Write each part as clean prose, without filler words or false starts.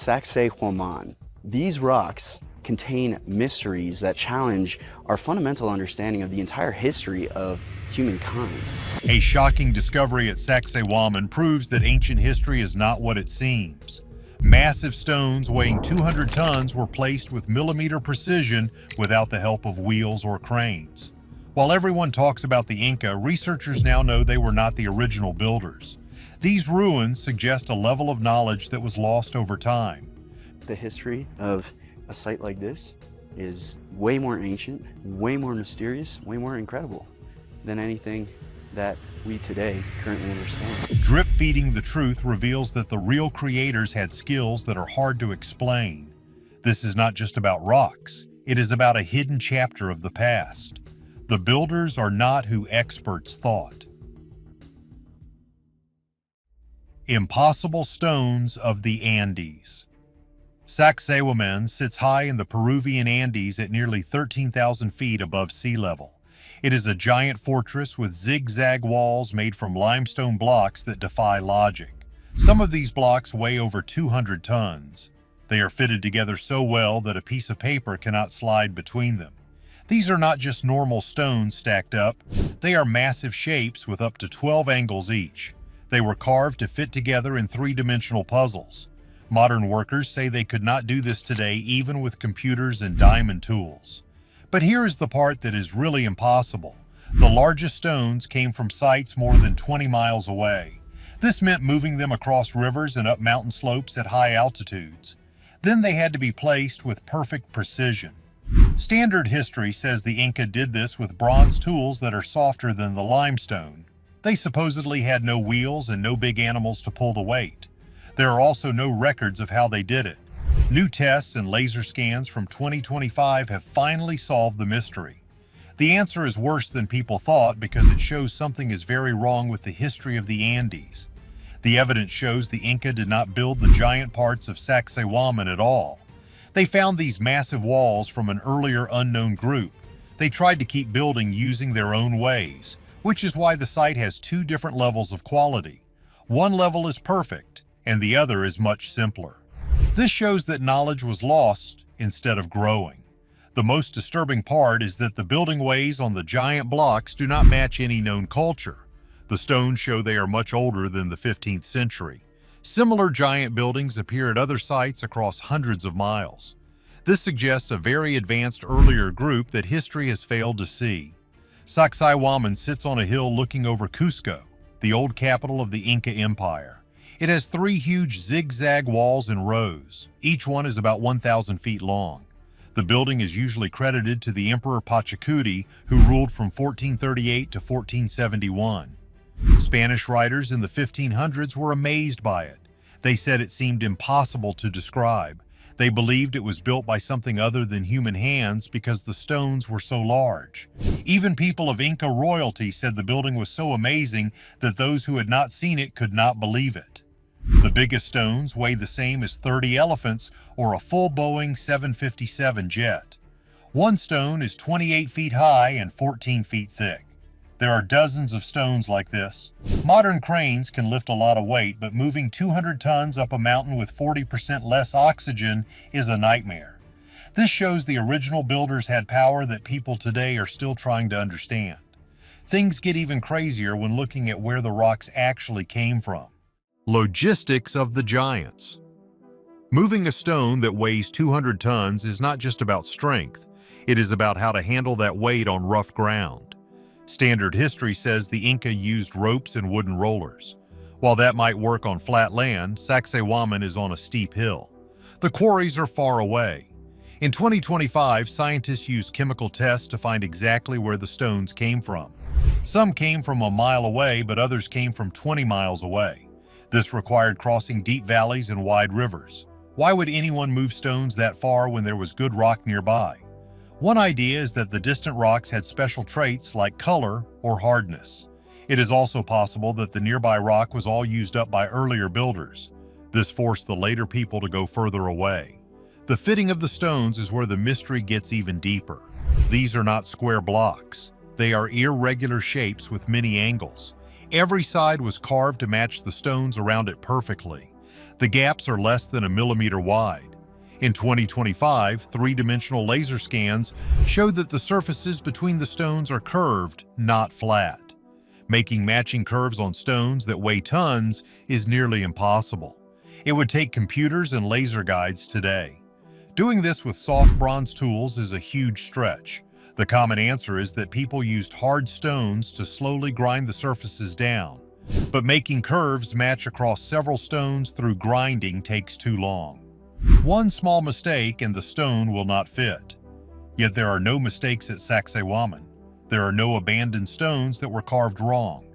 Saksaywaman. These rocks contain mysteries that challenge our fundamental understanding of the entire history of humankind. A shocking discovery at Saksaywaman proves that ancient history is not what it seems. Massive stones weighing 200 tons were placed with millimeter precision without the help of wheels or cranes. While everyone talks about the Inca, researchers now know they were not the original builders. These ruins suggest a level of knowledge that was lost over time. The history of a site like this is way more ancient, way more mysterious, way more incredible than anything that we today currently understand. Drip feeding the truth reveals that the real creators had skills that are hard to explain. This is not just about rocks, it is about a hidden chapter of the past. The builders are not who experts thought. Impossible stones of the Andes. Saksaywaman sits high in the Peruvian Andes at nearly 13,000 feet above sea level. It is a giant fortress with zigzag walls made from limestone blocks that defy logic. Some of these blocks weigh over 200 tons. They are fitted together so well that a piece of paper cannot slide between them. These are not just normal stones stacked up, they are massive shapes with up to 12 angles each. They were carved to fit together in three-dimensional puzzles. Modern workers say they could not do this today even with computers and diamond tools. But here is the part that is really impossible. The largest stones came from sites more than 20 miles away. This meant moving them across rivers and up mountain slopes at high altitudes. Then they had to be placed with perfect precision. Standard history says the Inca did this with bronze tools that are softer than the limestone. They supposedly had no wheels and no big animals to pull the weight. There are also no records of how they did it. New tests and laser scans from 2025 have finally solved the mystery. The answer is worse than people thought because it shows something is very wrong with the history of the Andes. The evidence shows the Inca did not build the giant parts of Saksaywaman at all. They found these massive walls from an earlier unknown group. They tried to keep building using their own ways, which is why the site has two different levels of quality. One level is perfect, and the other is much simpler. This shows that knowledge was lost instead of growing. The most disturbing part is that the building ways on the giant blocks do not match any known culture. The stones show they are much older than the 15th century. Similar giant buildings appear at other sites across hundreds of miles. This suggests a very advanced earlier group that history has failed to see. Saksaywaman sits on a hill looking over Cusco, the old capital of the Inca Empire. It has three huge zigzag walls in rows. Each one is about 1,000 feet long. The building is usually credited to the Emperor Pachacuti, who ruled from 1438 to 1471. Spanish writers in the 1500s were amazed by it. They said it seemed impossible to describe. They believed it was built by something other than human hands because the stones were so large. Even people of Inca royalty said the building was so amazing that those who had not seen it could not believe it. The biggest stones weigh the same as 30 elephants or a full Boeing 757 jet. One stone is 28 feet high and 14 feet thick. There are dozens of stones like this. Modern cranes can lift a lot of weight, but moving 200 tons up a mountain with 40% less oxygen is a nightmare. This shows the original builders had power that people today are still trying to understand. Things get even crazier when looking at where the rocks actually came from. Logistics of the giants. Moving a stone that weighs 200 tons is not just about strength, it is about how to handle that weight on rough ground. Standard history says the Inca used ropes and wooden rollers. While that might work on flat land, Saksaywaman is on a steep hill. The quarries are far away. In 2025, scientists used chemical tests to find exactly where the stones came from. Some came from a mile away, but others came from 20 miles away. This required crossing deep valleys and wide rivers. Why would anyone move stones that far when there was good rock nearby? One idea is that the distant rocks had special traits like color or hardness. It is also possible that the nearby rock was all used up by earlier builders. This forced the later people to go further away. The fitting of the stones is where the mystery gets even deeper. These are not square blocks. They are irregular shapes with many angles. Every side was carved to match the stones around it perfectly. The gaps are less than a millimeter wide. In 2025, three-dimensional laser scans showed that the surfaces between the stones are curved, not flat. Making matching curves on stones that weigh tons is nearly impossible. It would take computers and laser guides today. Doing this with soft bronze tools is a huge stretch. The common answer is that people used hard stones to slowly grind the surfaces down. But making curves match across several stones through grinding takes too long. One small mistake and the stone will not fit. Yet there are no mistakes at Saksaywaman. There are no abandoned stones that were carved wrong.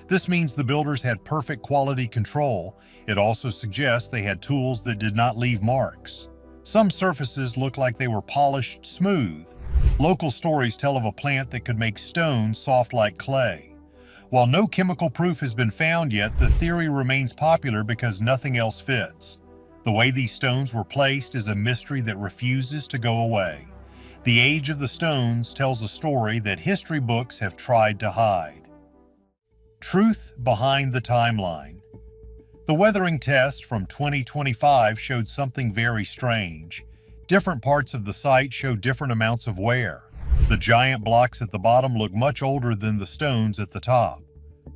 This means the builders had perfect quality control. It also suggests they had tools that did not leave marks. Some surfaces look like they were polished smooth. Local stories tell of a plant that could make stone soft like clay. While no chemical proof has been found yet, the theory remains popular because nothing else fits. The way these stones were placed is a mystery that refuses to go away. The age of the stones tells a story that history books have tried to hide. Truth behind the timeline. The weathering test from 2025 showed something very strange. Different parts of the site show different amounts of wear. The giant blocks at the bottom look much older than the stones at the top.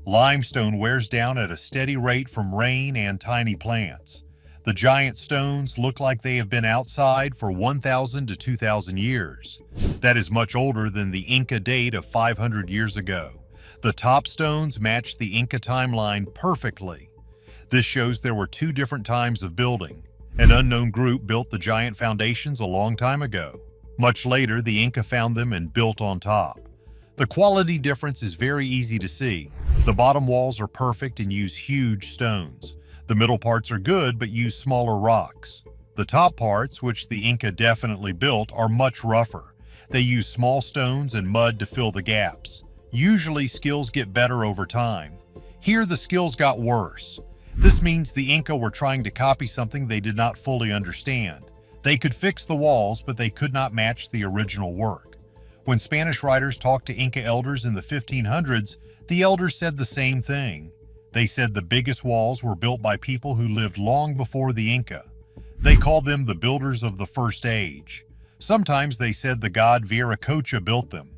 Limestone wears down at a steady rate from rain and tiny plants. The giant stones look like they have been outside for 1,000 to 2,000 years. That is much older than the Inca date of 500 years ago. The top stones match the Inca timeline perfectly. This shows there were two different times of building. An unknown group built the giant foundations a long time ago. Much later, the Inca found them and built on top. The quality difference is very easy to see. The bottom walls are perfect and use huge stones. The middle parts are good but use smaller rocks. The top parts, which the Inca definitely built, are much rougher. They use small stones and mud to fill the gaps. Usually skills get better over time. Here the skills got worse. This means the Inca were trying to copy something they did not fully understand. They could fix the walls, but they could not match the original work. When Spanish writers talked to Inca elders in the 1500s, the elders said the same thing. They said the biggest walls were built by people who lived long before the Inca. They called them the builders of the first age. Sometimes they said the god Viracocha built them.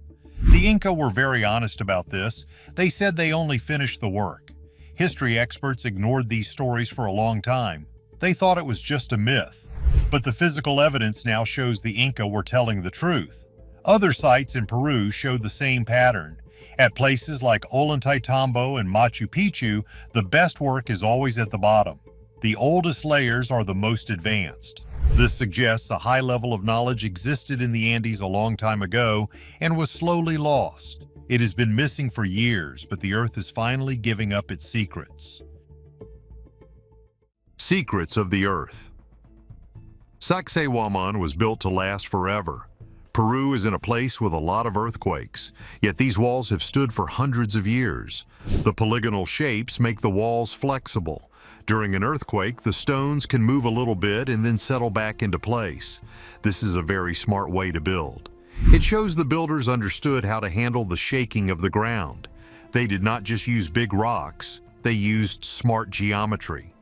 The Inca were very honest about this. They said they only finished the work. History experts ignored these stories for a long time. They thought it was just a myth. But the physical evidence now shows the Inca were telling the truth. Other sites in Peru show the same pattern. At places like Ollantaytambo and Machu Picchu, the best work is always at the bottom. The oldest layers are the most advanced. This suggests a high level of knowledge existed in the Andes a long time ago and was slowly lost. It has been missing for years, but the Earth is finally giving up its secrets. Secrets of the Earth. Saksaywaman was built to last forever. Peru is in a place with a lot of earthquakes, yet these walls have stood for hundreds of years. The polygonal shapes make the walls flexible. During an earthquake, the stones can move a little bit and then settle back into place. This is a very smart way to build. It shows the builders understood how to handle the shaking of the ground. They did not just use big rocks, they used smart geometry.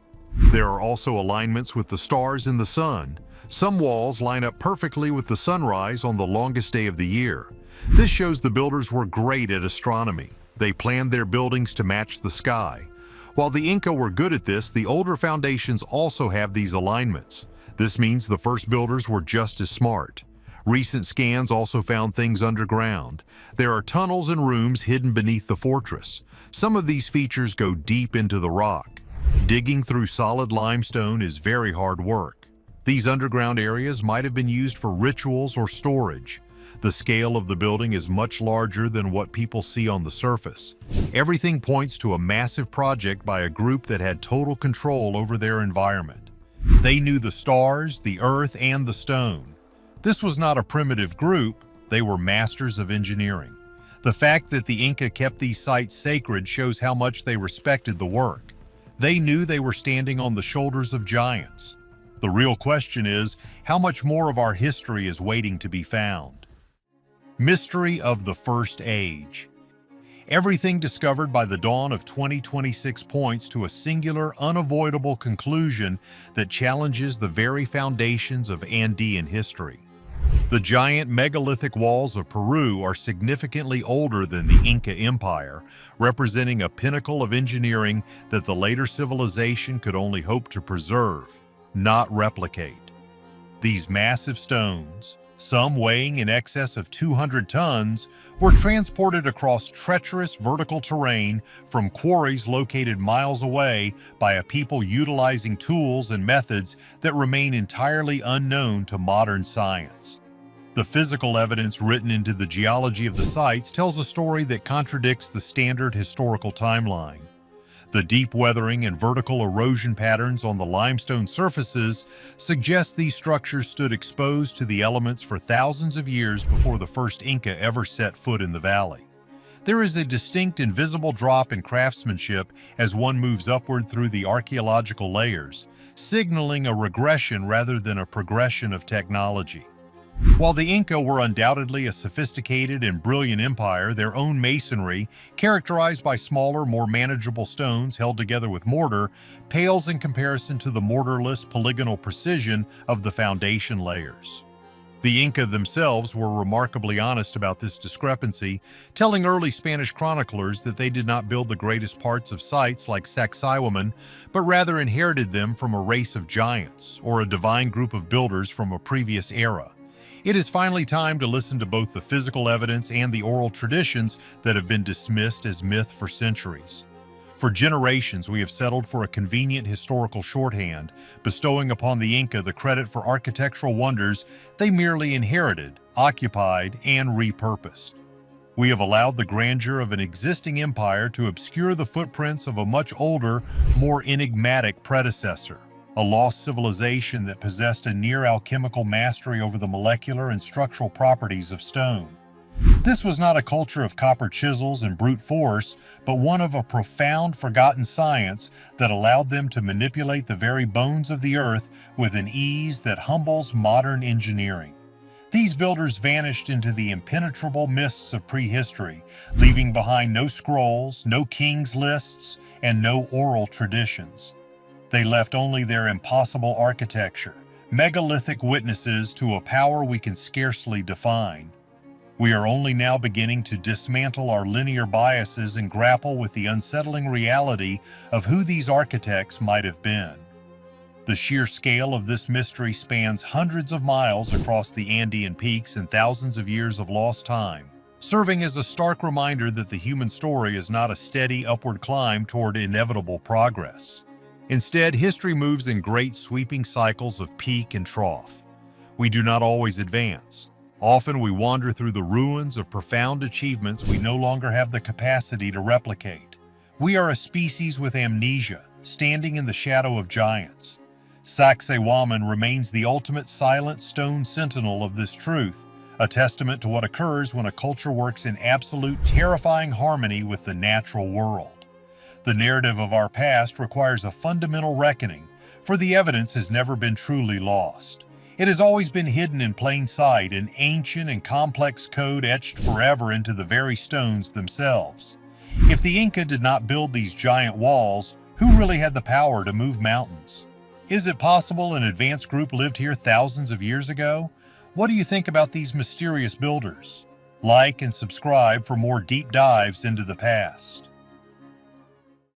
There are also alignments with the stars and the sun. Some walls line up perfectly with the sunrise on the longest day of the year. This shows the builders were great at astronomy. They planned their buildings to match the sky. While the Inca were good at this, the older foundations also have these alignments. This means the first builders were just as smart. Recent scans also found things underground. There are tunnels and rooms hidden beneath the fortress. Some of these features go deep into the rock. Digging through solid limestone is very hard work. These underground areas might have been used for rituals or storage. The scale of the building is much larger than what people see on the surface. Everything points to a massive project by a group that had total control over their environment. They knew the stars, the earth, and the stone. This was not a primitive group, they were masters of engineering. The fact that the Inca kept these sites sacred shows how much they respected the work. They knew they were standing on the shoulders of giants. The real question is, how much more of our history is waiting to be found? Mystery of the First Age. Everything discovered by the dawn of 2026 points to a singular, unavoidable conclusion that challenges the very foundations of Andean history. The giant megalithic walls of Peru are significantly older than the Inca Empire, representing a pinnacle of engineering that the later civilization could only hope to preserve, not replicate. These massive stones, some weighing in excess of 200 tons, were transported across treacherous vertical terrain from quarries located miles away by a people utilizing tools and methods that remain entirely unknown to modern science. The physical evidence written into the geology of the sites tells a story that contradicts the standard historical timeline. The deep weathering and vertical erosion patterns on the limestone surfaces suggest these structures stood exposed to the elements for thousands of years before the first Inca ever set foot in the valley. There is a distinct and visible drop in craftsmanship as one moves upward through the archaeological layers, signaling a regression rather than a progression of technology. While the Inca were undoubtedly a sophisticated and brilliant empire, their own masonry, characterized by smaller, more manageable stones held together with mortar, pales in comparison to the mortarless, polygonal precision of the foundation layers. The Inca themselves were remarkably honest about this discrepancy, telling early Spanish chroniclers that they did not build the greatest parts of sites like Saksaywaman, but rather inherited them from a race of giants, or a divine group of builders from a previous era. It is finally time to listen to both the physical evidence and the oral traditions that have been dismissed as myth for centuries. For generations, we have settled for a convenient historical shorthand, bestowing upon the Inca the credit for architectural wonders they merely inherited, occupied, and repurposed. We have allowed the grandeur of an existing empire to obscure the footprints of a much older, more enigmatic predecessor. A lost civilization that possessed a near-alchemical mastery over the molecular and structural properties of stone. This was not a culture of copper chisels and brute force, but one of a profound, forgotten science that allowed them to manipulate the very bones of the earth with an ease that humbles modern engineering. These builders vanished into the impenetrable mists of prehistory, leaving behind no scrolls, no king's lists, and no oral traditions. They left only their impossible architecture, megalithic witnesses to a power we can scarcely define. We are only now beginning to dismantle our linear biases and grapple with the unsettling reality of who these architects might have been. The sheer scale of this mystery spans hundreds of miles across the Andean peaks and thousands of years of lost time, serving as a stark reminder that the human story is not a steady upward climb toward inevitable progress. Instead, history moves in great sweeping cycles of peak and trough. We do not always advance. Often we wander through the ruins of profound achievements we no longer have the capacity to replicate. We are a species with amnesia, standing in the shadow of giants. Saksaywaman remains the ultimate silent stone sentinel of this truth, a testament to what occurs when a culture works in absolute, terrifying harmony with the natural world. The narrative of our past requires a fundamental reckoning, for the evidence has never been truly lost. It has always been hidden in plain sight, an ancient and complex code etched forever into the very stones themselves. If the Inca did not build these giant walls, who really had the power to move mountains? Is it possible an advanced group lived here thousands of years ago? What do you think about these mysterious builders? Like and subscribe for more deep dives into the past.